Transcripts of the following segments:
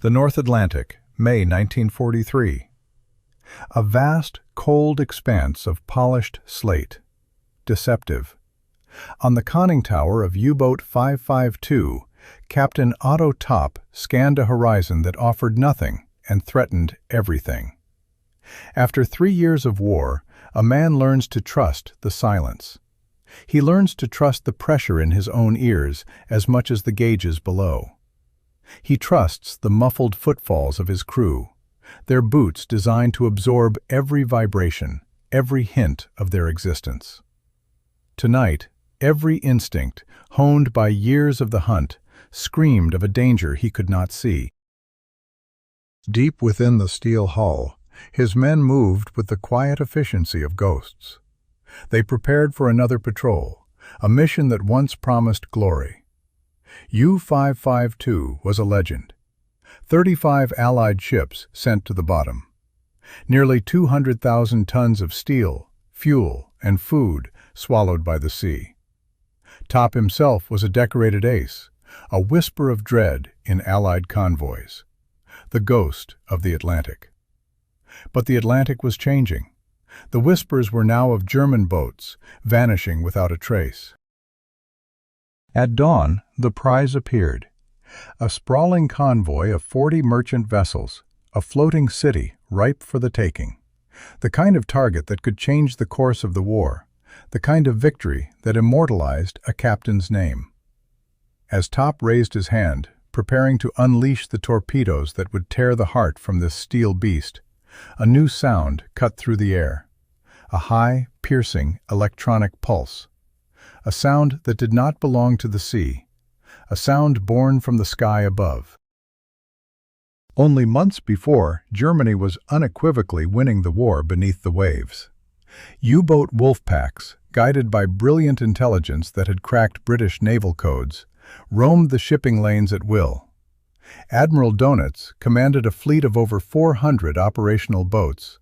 The North Atlantic, May 1943. A vast, cold expanse of polished slate. Deceptive. On the conning tower of U-boat 552, Captain Otto Topp scanned a horizon that offered nothing and threatened everything. After 3 years of war, a man learns to trust the silence. He learns to trust the pressure in his own ears as much as the gauges below. He trusts the muffled footfalls of his crew, their boots designed to absorb every vibration, every hint of their existence. Tonight, every instinct, honed by years of the hunt, screamed of a danger he could not see. Deep within the steel hull, his men moved with the quiet efficiency of ghosts. They prepared for another patrol, a mission that once promised glory. U-552 was a legend. 35 Allied ships sent to the bottom. Nearly 200,000 tons of steel, fuel, and food swallowed by the sea. Topp himself was a decorated ace, a whisper of dread in Allied convoys. The ghost of the Atlantic. But the Atlantic was changing. The whispers were now of German boats, vanishing without a trace. At dawn, the prize appeared. A sprawling convoy of 40 merchant vessels, a floating city ripe for the taking. The kind of target that could change the course of the war, the kind of victory that immortalized a captain's name. As Topp raised his hand, preparing to unleash the torpedoes that would tear the heart from this steel beast, a new sound cut through the air. A high, piercing, electronic pulse. A sound that did not belong to the sea. A sound born from the sky above. Only months before, Germany was unequivocally winning the war beneath the waves. U-boat wolf packs, guided by brilliant intelligence that had cracked British naval codes, roamed the shipping lanes at will. Admiral Dönitz commanded a fleet of over 400 operational boats,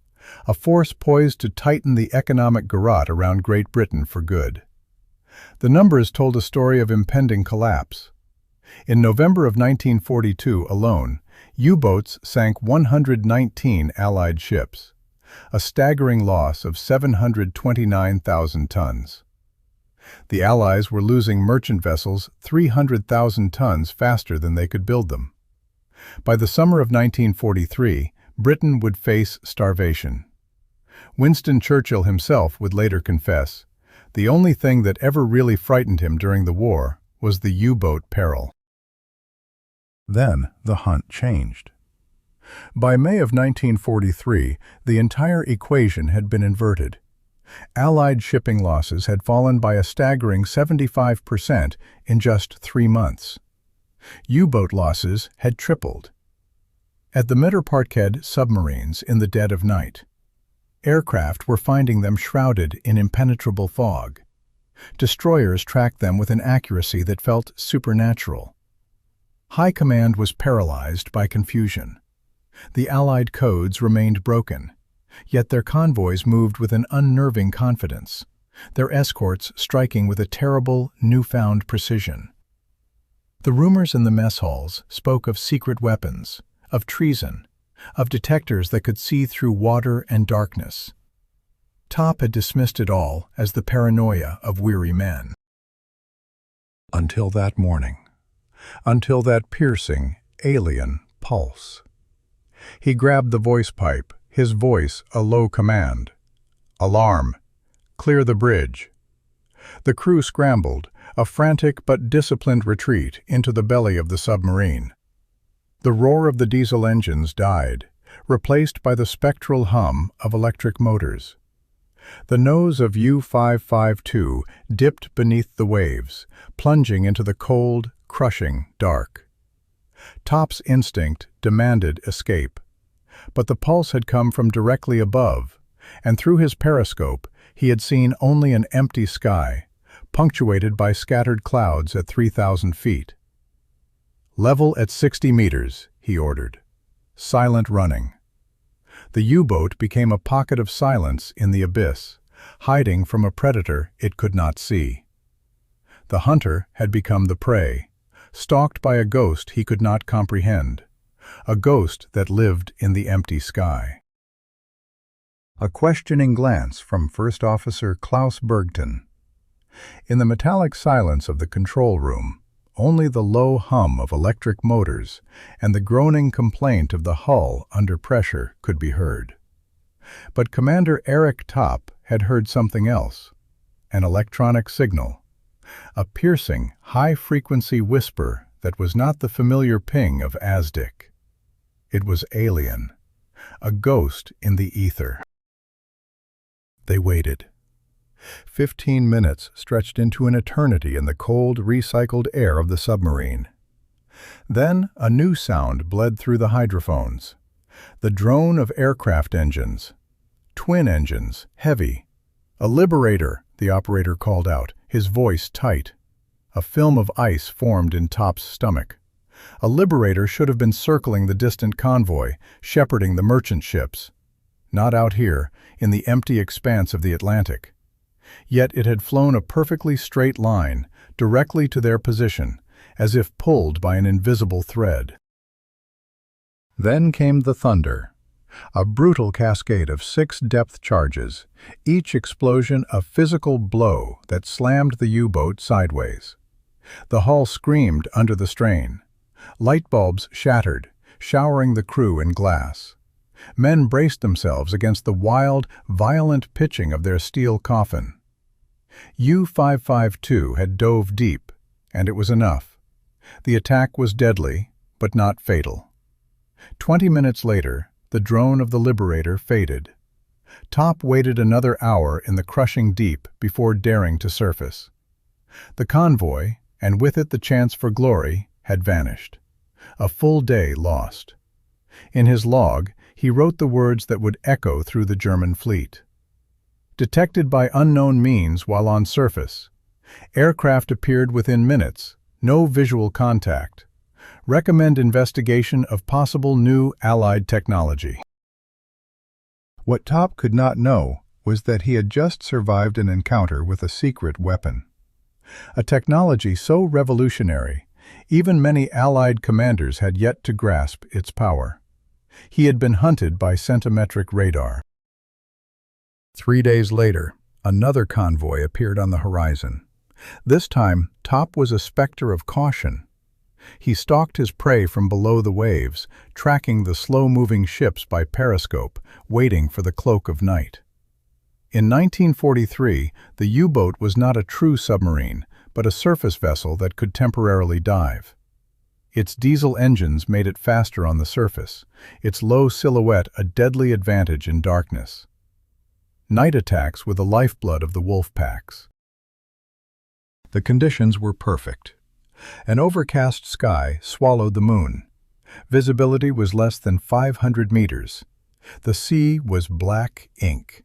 a force poised to tighten the economic garrote around Great Britain for good. The numbers told a story of impending collapse. In November of 1942 alone, U-boats sank 119 Allied ships, a staggering loss of 729,000 tons. The Allies were losing merchant vessels 300,000 tons faster than they could build them. By the summer of 1943, Britain would face starvation. Winston Churchill himself would later confess, the only thing that ever really frightened him during the war was the U-boat peril. Then the hunt changed. By May of 1943, the entire equation had been inverted. Allied shipping losses had fallen by a staggering 75% in just 3 months. U-boat losses had tripled. At the Mitterparked submarines in the dead of night, aircraft were finding them shrouded in impenetrable fog. Destroyers tracked them with an accuracy that felt supernatural. High command was paralyzed by confusion. The Allied codes remained broken, yet their convoys moved with an unnerving confidence, their escorts striking with a terrible, newfound precision. The rumors in the mess halls spoke of secret weapons, of treason, of detectors that could see through water and darkness. Topp had dismissed it all as the paranoia of weary men. Until that morning. Until that piercing, alien pulse. He grabbed the voice pipe, his voice a low command. Alarm! Clear the bridge! The crew scrambled, a frantic but disciplined retreat into the belly of the submarine. The roar of the diesel engines died, replaced by the spectral hum of electric motors. The nose of U-552 dipped beneath the waves, plunging into the cold, crushing dark. Topp's instinct demanded escape, but the pulse had come from directly above, and through his periscope he had seen only an empty sky, punctuated by scattered clouds at 3,000 feet. Level at 60 meters, he ordered. Silent running. The U-boat became a pocket of silence in the abyss, hiding from a predator it could not see. The hunter had become the prey, stalked by a ghost he could not comprehend, a ghost that lived in the empty sky. A questioning glance from First Officer Klaus Bergton. In the metallic silence of the control room, only the low hum of electric motors and the groaning complaint of the hull under pressure could be heard. But Commander Eric Topp had heard something else, an electronic signal, a piercing, high-frequency whisper that was not the familiar ping of Azdik. It was alien, a ghost in the ether. They waited. 15 minutes stretched into an eternity in the cold, recycled air of the submarine. Then a new sound bled through the hydrophones. The drone of aircraft engines. Twin engines, heavy. "A Liberator," the operator called out, his voice tight. A film of ice formed in Topp's stomach. A Liberator should have been circling the distant convoy, shepherding the merchant ships. Not out here, in the empty expanse of the Atlantic. Yet it had flown a perfectly straight line, directly to their position, as if pulled by an invisible thread. Then came the thunder, a brutal cascade of 6 depth charges, each explosion a physical blow that slammed the U-boat sideways. The hull screamed under the strain. Light bulbs shattered, showering the crew in glass. Men braced themselves against the wild, violent pitching of their steel coffin. U-552 had dove deep, and it was enough. The attack was deadly, but not fatal. 20 minutes later, the drone of the Liberator faded. Topp waited another hour in the crushing deep before daring to surface. The convoy, and with it the chance for glory, had vanished. A full day lost. In his log, he wrote the words that would echo through the German fleet. Detected by unknown means while on surface. Aircraft appeared within minutes, no visual contact. Recommend investigation of possible new Allied technology. What Topp could not know was that he had just survived an encounter with a secret weapon. A technology so revolutionary, even many Allied commanders had yet to grasp its power. He had been hunted by centimetric radar. 3 days later, another convoy appeared on the horizon. This time, Topp was a specter of caution. He stalked his prey from below the waves, tracking the slow-moving ships by periscope, waiting for the cloak of night. In 1943, the U-boat was not a true submarine, but a surface vessel that could temporarily dive. Its diesel engines made it faster on the surface, its low silhouette a deadly advantage in darkness. Night attacks were the lifeblood of the wolf packs. The conditions were perfect. An overcast sky swallowed the moon. Visibility was less than 500 meters. The sea was black ink.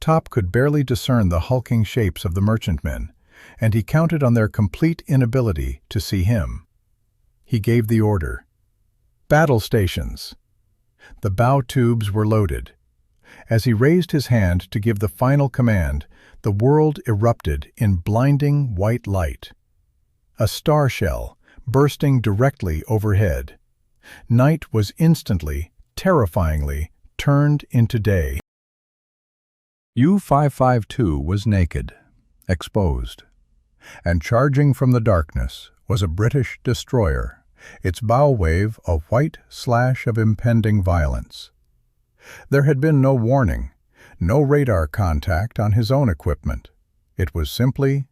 Topp could barely discern the hulking shapes of the merchantmen, and he counted on their complete inability to see him. He gave the order. Battle stations. The bow tubes were loaded. As he raised his hand to give the final command, the world erupted in blinding white light. A star shell, bursting directly overhead. Night was instantly, terrifyingly, turned into day. U-552 was naked, exposed, and charging from the darkness was a British destroyer, its bow wave a white slash of impending violence. There had been no warning, no radar contact on his own equipment. It was simply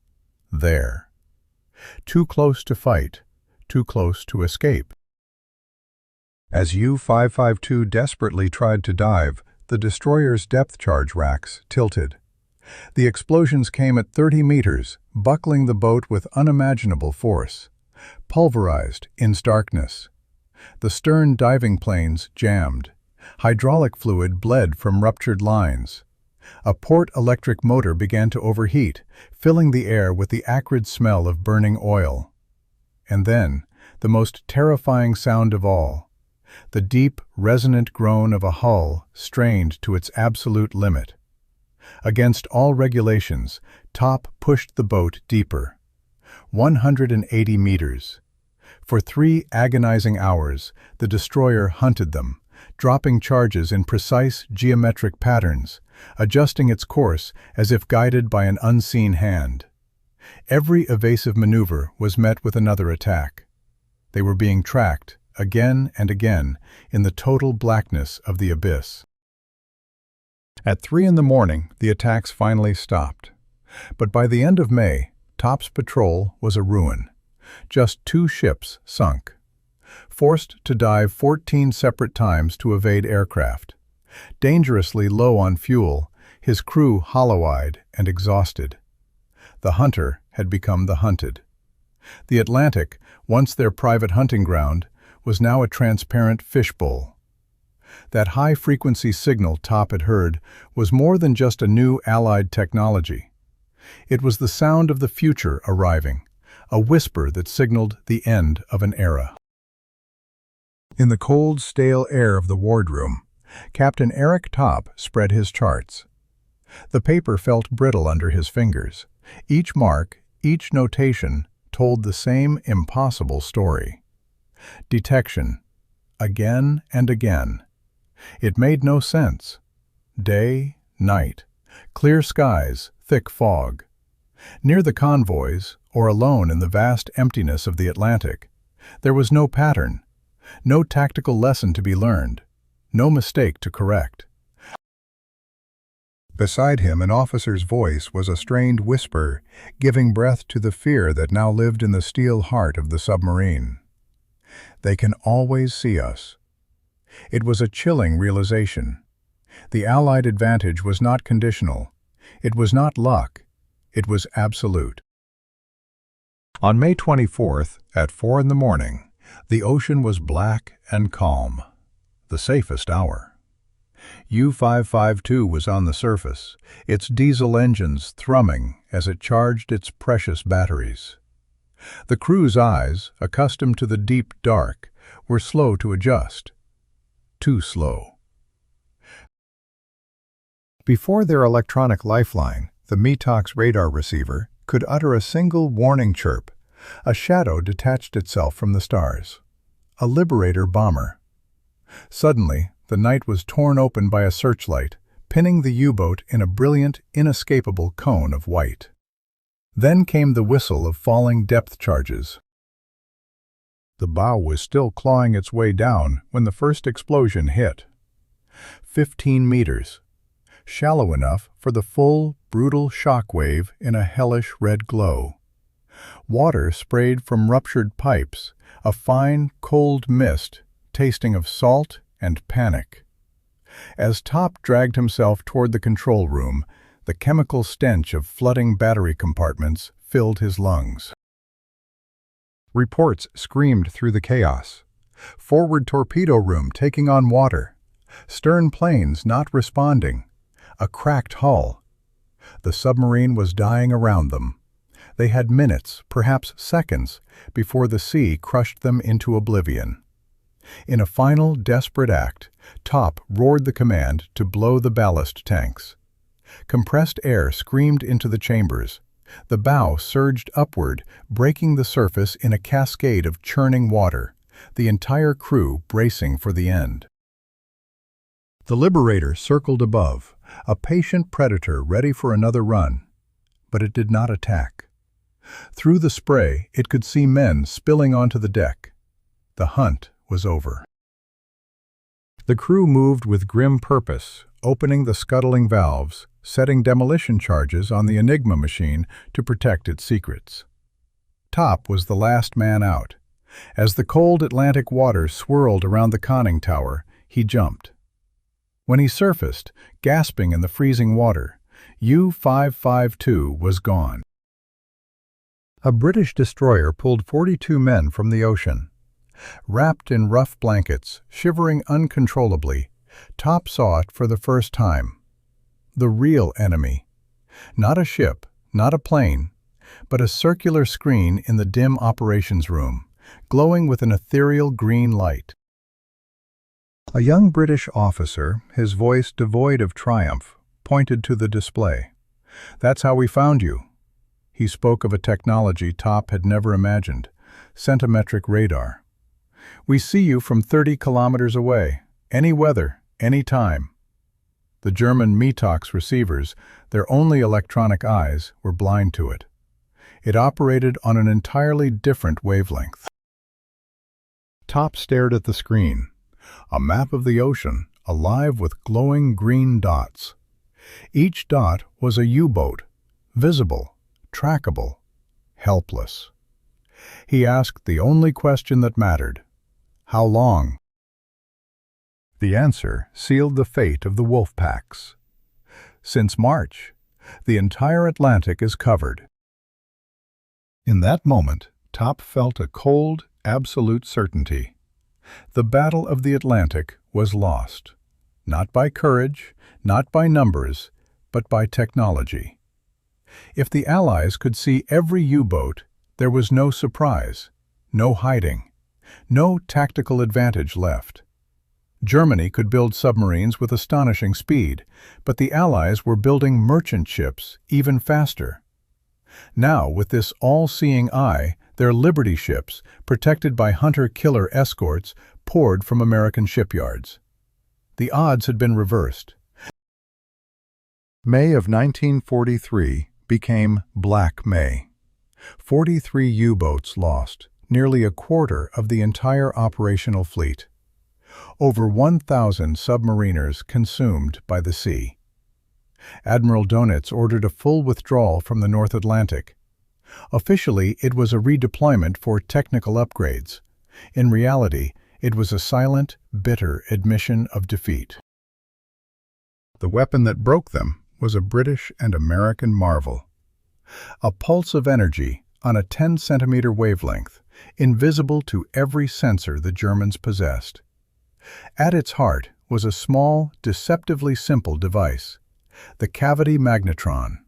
there. Too close to fight, too close to escape. As U-552 desperately tried to dive, the destroyer's depth charge racks tilted. The explosions came at 30 meters, buckling the boat with unimaginable force. Pulverized in darkness. The stern diving planes jammed. Hydraulic fluid bled from ruptured lines. A port electric motor began to overheat, filling the air with the acrid smell of burning oil. And then, the most terrifying sound of all, the deep, resonant groan of a hull strained to its absolute limit. Against all regulations, Topp pushed the boat deeper. 180 meters. For 3 agonizing hours, the destroyer hunted them, dropping charges in precise geometric patterns, adjusting its course as if guided by an unseen hand. Every evasive maneuver was met with another attack. They were being tracked, again and again, in the total blackness of the abyss. At 3 in the morning, the attacks finally stopped. But by the end of May, TOP's patrol was a ruin. Just 2 ships sunk. Forced to dive 14 separate times to evade aircraft. Dangerously low on fuel, his crew hollow-eyed and exhausted. The hunter had become the hunted. The Atlantic, once their private hunting ground, was now a transparent fishbowl. That high-frequency signal TOP had heard was more than just a new Allied technology. It was the sound of the future arriving, a whisper that signaled the end of an era. In the cold, stale air of the wardroom, Captain Eric TOP spread his charts. The paper felt brittle under his fingers. Each mark, each notation, told the same impossible story. Detection. Again and again. It made no sense. Day, night, clear skies, thick fog. Near the convoys, or alone in the vast emptiness of the Atlantic, there was no pattern, no tactical lesson to be learned, no mistake to correct. Beside him, an officer's voice was a strained whisper, giving breath to the fear that now lived in the steel heart of the submarine. They can always see us. It was a chilling realization. The Allied advantage was not conditional. It was not luck. It was absolute. On May 24th, at 4 in the morning, the ocean was black and calm, the safest hour. U-552 was on the surface, its diesel engines thrumming as it charged its precious batteries. The crew's eyes, accustomed to the deep dark, were slow to adjust. Too slow. Before their electronic lifeline, the METOX radar receiver, could utter a single warning chirp, a shadow detached itself from the stars. A Liberator bomber. Suddenly, the night was torn open by a searchlight, pinning the U-boat in a brilliant, inescapable cone of white. Then came the whistle of falling depth charges. The bow was still clawing its way down when the first explosion hit. 15 meters. Shallow enough for the full, brutal shock wave in a hellish red glow. Water sprayed from ruptured pipes, a fine, cold mist, tasting of salt and panic. As TOP dragged himself toward the control room, the chemical stench of flooding battery compartments filled his lungs. Reports screamed through the chaos. Forward torpedo room taking on water. Stern planes not responding. A cracked hull. The submarine was dying around them. They had minutes, perhaps seconds, before the sea crushed them into oblivion. In a final, desperate act, TOP roared the command to blow the ballast tanks. Compressed air screamed into the chambers. The bow surged upward, breaking the surface in a cascade of churning water, the entire crew bracing for the end. The Liberator circled above, a patient predator ready for another run, but it did not attack. Through the spray, it could see men spilling onto the deck. The hunt was over. The crew moved with grim purpose, opening the scuttling valves, setting demolition charges on the Enigma machine to protect its secrets. TOP was the last man out. As the cold Atlantic waters swirled around the conning tower, he jumped. When he surfaced, gasping in the freezing water, U-552 was gone. A British destroyer pulled 42 men from the ocean. Wrapped in rough blankets, shivering uncontrollably, TOP saw it for the first time. The real enemy. Not a ship, not a plane, but a circular screen in the dim operations room, glowing with an ethereal green light. A young British officer, his voice devoid of triumph, pointed to the display. "That's how we found you." He spoke of a technology TOP had never imagined, centimetric radar. We see you from 30 kilometers away, any weather, any time. The German Metox receivers, their only electronic eyes, were blind to it. It operated on an entirely different wavelength. Top stared at the screen, a map of the ocean, alive with glowing green dots. Each dot was a U-boat, visible, trackable, helpless. He asked the only question that mattered: how long? The answer sealed the fate of the wolf packs. Since March, the entire Atlantic is covered. In that moment, Top felt a cold, absolute certainty. The Battle of the Atlantic was lost. Not by courage, not by numbers, but by technology. If the Allies could see every U-boat, there was no surprise, no hiding, no tactical advantage left. Germany could build submarines with astonishing speed, but the Allies were building merchant ships even faster. Now, with this all-seeing eye, their Liberty ships, protected by hunter-killer escorts, poured from American shipyards. The odds had been reversed. May of 1943 became Black May. 43 U-boats lost, nearly a quarter of the entire operational fleet. Over 1,000 submariners consumed by the sea. Admiral Dönitz ordered a full withdrawal from the North Atlantic. Officially, it was a redeployment for technical upgrades. In reality, it was a silent, bitter admission of defeat. The weapon that broke them was a British and American marvel. A pulse of energy on a 10-centimeter wavelength, invisible to every sensor the Germans possessed. At its heart was a small, deceptively simple device, the cavity magnetron.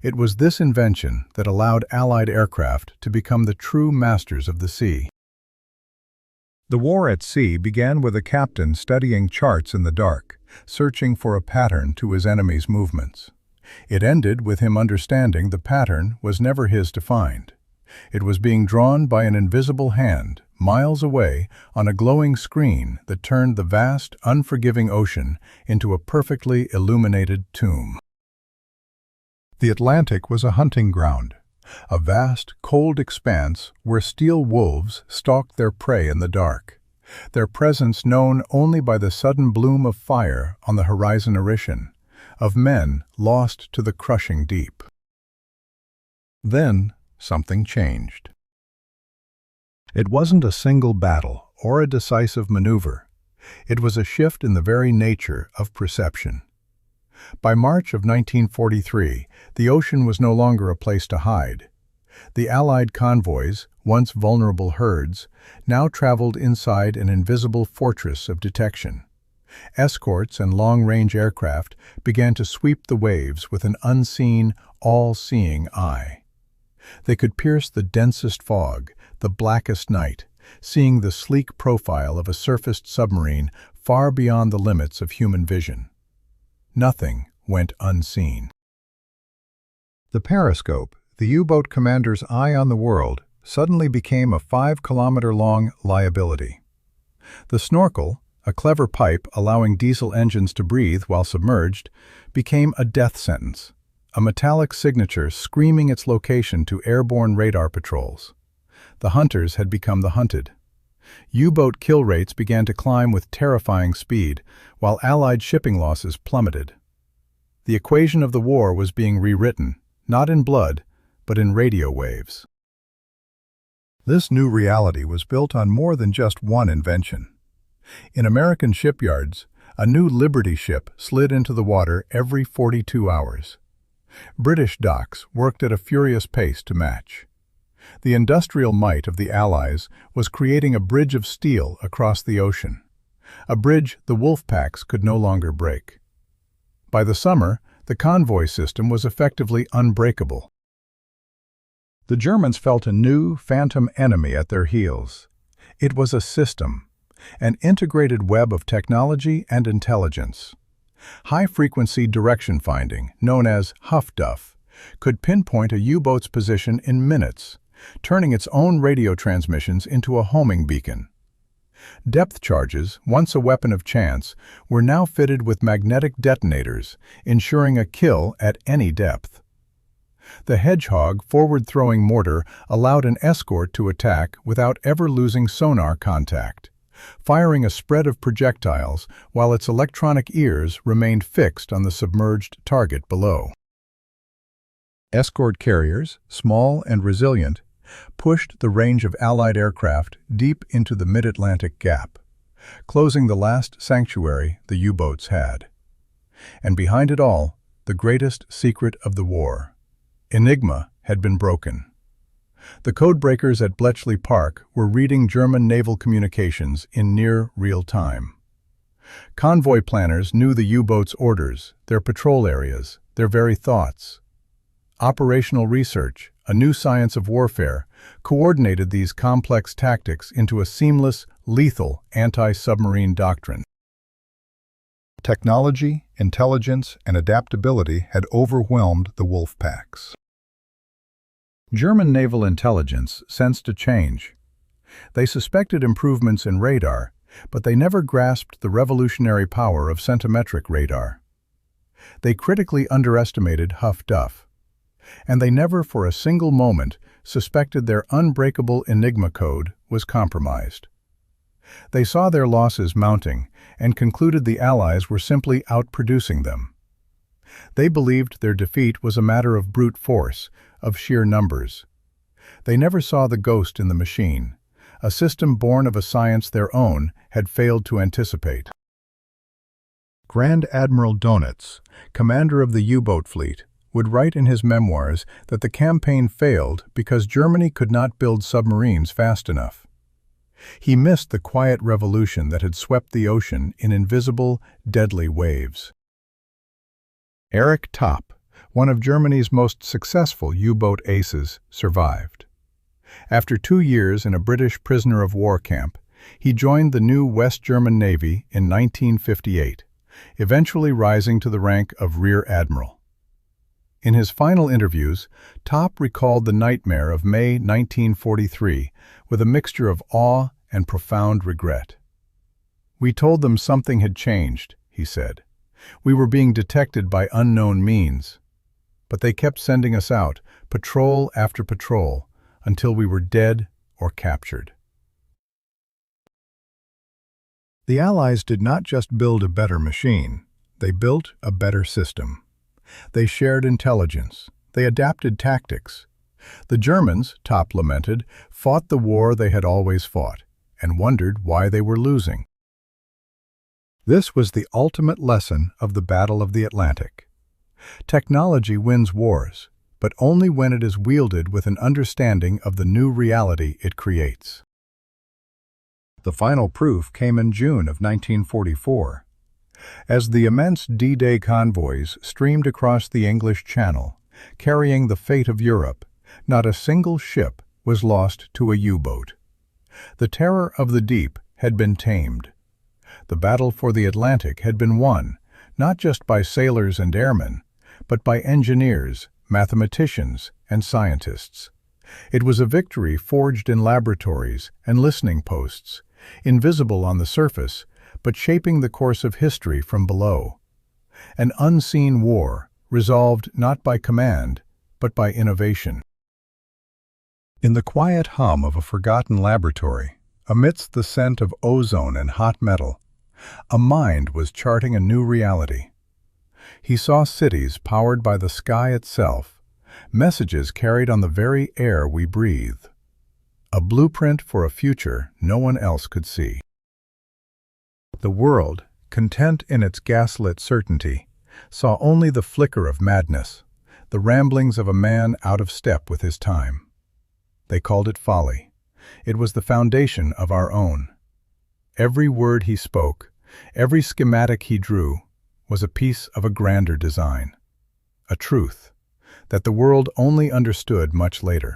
It was this invention that allowed Allied aircraft to become the true masters of the sea. The war at sea began with a captain studying charts in the dark, searching for a pattern to his enemy's movements. It ended with him understanding the pattern was never his to find. It was being drawn by an invisible hand, miles away, on a glowing screen that turned the vast, unforgiving ocean into a perfectly illuminated tomb. The Atlantic was a hunting ground, a vast, cold expanse where steel wolves stalked their prey in the dark, their presence known only by the sudden bloom of fire on the horizon Irishan, of men lost to the crushing deep. Then something changed. It wasn't a single battle or a decisive maneuver. It was a shift in the very nature of perception. By March of 1943, the ocean was no longer a place to hide. The Allied convoys, once vulnerable herds, now traveled inside an invisible fortress of detection. Escorts and long-range aircraft began to sweep the waves with an unseen, all-seeing eye. They could pierce the densest fog, the blackest night, seeing the sleek profile of a surfaced submarine far beyond the limits of human vision. Nothing went unseen. The periscope, the U-boat commander's eye on the world, suddenly became a 5-kilometer-long liability. The snorkel, a clever pipe allowing diesel engines to breathe while submerged, became a death sentence, a metallic signature screaming its location to airborne radar patrols. The hunters had become the hunted. U-boat kill rates began to climb with terrifying speed, while Allied shipping losses plummeted. The equation of the war was being rewritten, not in blood, but in radio waves. This new reality was built on more than just one invention. In American shipyards, a new Liberty ship slid into the water every 42 hours. British docks worked at a furious pace to match. The industrial might of the Allies was creating a bridge of steel across the ocean, a bridge the wolf packs could no longer break. By the summer, the convoy system was effectively unbreakable. The Germans felt a new, phantom enemy at their heels. It was a system, an integrated web of technology and intelligence. High-frequency direction finding, known as Huff Duff, could pinpoint a U-boat's position in minutes, turning its own radio transmissions into a homing beacon. Depth charges, once a weapon of chance, were now fitted with magnetic detonators, ensuring a kill at any depth. The Hedgehog forward-throwing mortar allowed an escort to attack without ever losing sonar contact, firing a spread of projectiles while its electronic ears remained fixed on the submerged target below. Escort carriers, small and resilient, pushed the range of Allied aircraft deep into the mid-Atlantic gap, closing the last sanctuary the U-boats had. And behind it all, the greatest secret of the war. Enigma had been broken. The codebreakers at Bletchley Park were reading German naval communications in near real time. Convoy planners knew the U-boats' orders, their patrol areas, their very thoughts. Operational research, a new science of warfare, coordinated these complex tactics into a seamless, lethal anti-submarine doctrine. Technology, intelligence, and adaptability had overwhelmed the wolf packs. German naval intelligence sensed a change. They suspected improvements in radar, but they never grasped the revolutionary power of centimetric radar. They critically underestimated Huff Duff, and they never for a single moment suspected their unbreakable Enigma code was compromised. They saw their losses mounting and concluded the Allies were simply outproducing them. They believed their defeat was a matter of brute force, of sheer numbers. They never saw the ghost in the machine, a system born of a science their own had failed to anticipate. Grand Admiral Dönitz, commander of the U-boat fleet, would write in his memoirs that the campaign failed because Germany could not build submarines fast enough. He missed the quiet revolution that had swept the ocean in invisible, deadly waves. Erich Topp, one of Germany's most successful U-boat aces, survived. After 2 years in a British prisoner-of-war camp, he joined the new West German Navy in 1958, eventually rising to the rank of Rear Admiral. In his final interviews, Topp recalled the nightmare of May 1943 with a mixture of awe and profound regret. "We told them something had changed," he said. "We were being detected by unknown means. But they kept sending us out, patrol after patrol, until we were dead or captured." The Allies did not just build a better machine, they built a better system. They shared intelligence. They adapted tactics. The Germans, Topp lamented, fought the war they had always fought and wondered why they were losing. This was the ultimate lesson of the Battle of the Atlantic. Technology wins wars, but only when it is wielded with an understanding of the new reality it creates. The final proof came in June of 1944. As the immense D-Day convoys streamed across the English Channel, carrying the fate of Europe, not a single ship was lost to a U-boat. The terror of the deep had been tamed. The battle for the Atlantic had been won, not just by sailors and airmen, but by engineers, mathematicians, and scientists. It was a victory forged in laboratories and listening posts, invisible on the surface, but shaping the course of history from below. An unseen war, resolved not by command, but by innovation. In the quiet hum of a forgotten laboratory, amidst the scent of ozone and hot metal, a mind was charting a new reality. He saw cities powered by the sky itself, messages carried on the very air we breathe. A blueprint for a future no one else could see. The world, content in its gaslit certainty, saw only the flicker of madness, the ramblings of a man out of step with his time. They called it folly. It was the foundation of our own. Every word he spoke, every schematic he drew, was a piece of a grander design, a truth that the world only understood much later.